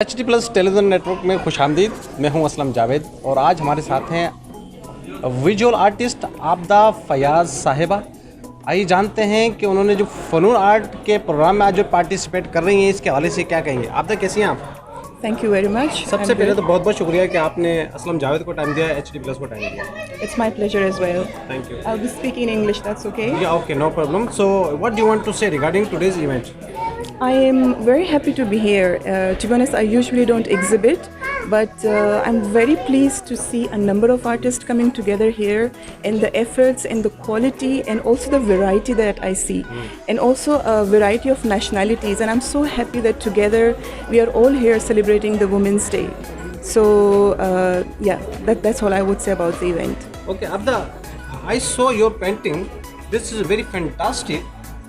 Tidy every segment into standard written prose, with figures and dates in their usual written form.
HD plus television network में खुशामदीद। मैं हूं असलम जावेद और आज हमारे साथ हैं विजुअल आर्टिस्ट आबदा फयाज़ साहिबा। आइए जानते हैं कि उन्होंने जो फ़नून आर्ट के प्रोग्राम में आज जो पार्टिसिपेट कर रही हैं इसके हवाले से क्या कहेंगे। आबदा कैसी हैं आप? Thank you very much. सबसे पहले तो बहुत बहुत शुक्रिया कि आपने असलम जावेद को टाइम दिया, HD प्लस को टाइम दिया। It's my pleasure as well. Thank you. I'll be speaking English, that's okay? Yeah, okay, no problem. So what do you want to say regarding today's event? I am very happy to be here. To be honest, I usually don't exhibit, but I'm very pleased to see a number of artists coming together here, and the efforts and the quality and also the variety that I see, and also a variety of nationalities, and I'm so happy that together we are all here celebrating the Women's Day. So that's all I would say about the event. Okay, Abda, I saw your painting. This is very fantastic,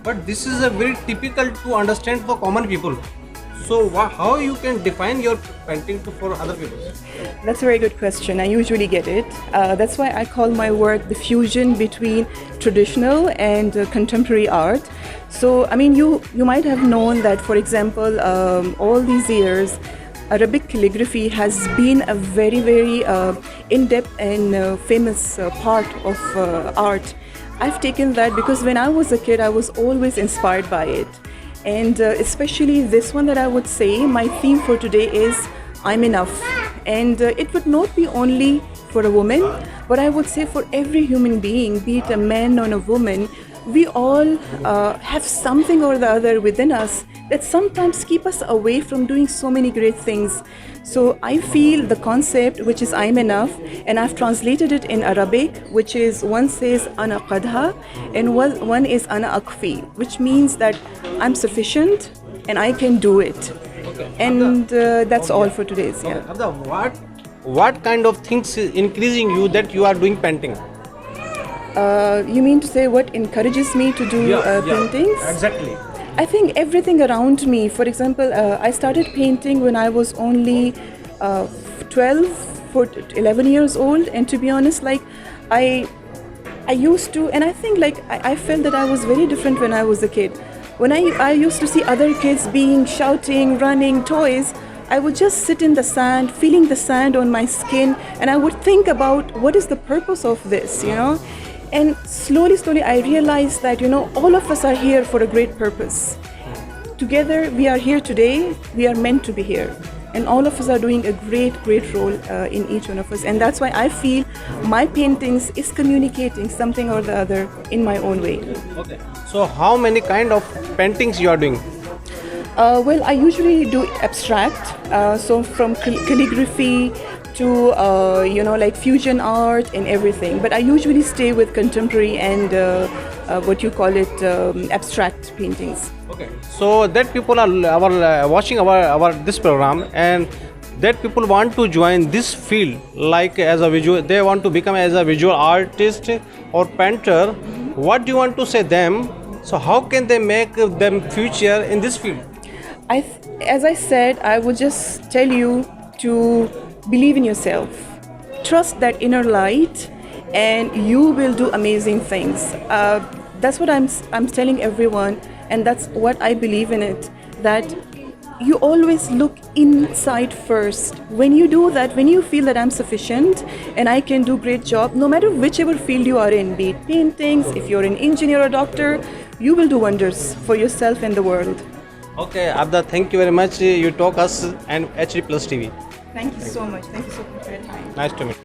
but this is a very typical to understand for common people. So how you can define your painting for other people? That's a very good question. I usually get it. That's why I call my work the fusion between traditional and contemporary art. So, I mean, you might have known that, for example, all these years, Arabic calligraphy has been a very, very in-depth and famous part of art. I've taken that because when I was a kid, I was always inspired by it. And especially this one that I would say, my theme for today is I'm enough. And it would not be only for a woman, but I would say for every human being, be it a man or a woman, we all have something or the other within us that sometimes keep us away from doing so many great things. So I feel the concept, which is I'm enough, and I've translated it in Arabic, which is one says ana qadha and one is ana akfi, which means that I'm sufficient and I can do it. Okay. And that's all for today's. Okay. Yeah. Abda, what kind of things is increasing you that you are doing painting? You mean to say what encourages me to do paintings? Exactly. I think everything around me. For example, I started painting when I was only 11 years old, and to be honest, like I used to, and I think like I felt that I was very different when I was a kid. When I used to see other kids being shouting, running, toys, I would just sit in the sand, feeling the sand on my skin, and I would think about what is the purpose of this, you know. And slowly, I realized that, you know, all of us are here for a great purpose. Together, we are here today, we are meant to be here. And all of us are doing a great role in each one of us. And that's why I feel my paintings is communicating something or the other in my own way. Okay. So how many kind of paintings you are doing? Well, I usually do abstract. So from calligraphy to like fusion art and everything, but I usually stay with contemporary and what you call it abstract paintings. Okay, so that people are watching our this program, and that people want to join this field, like as a visual, they want to become as a visual artist or painter. What do you want to say them? So how can they make them future in this field? As I said, I would just tell you to believe in yourself, trust that inner light, and you will do amazing things. That's what I'm telling everyone, and that's what I believe in it, that you always look inside first. When you do that, when you feel that I'm sufficient and I can do great job, no matter whichever field you are in, be it paintings, if you're an engineer or doctor, you will do wonders for yourself and the world. Okay, Abda, thank you very much. You talk us and HD Plus TV. Thank you so much. Thank you so much for your time. Nice to meet you.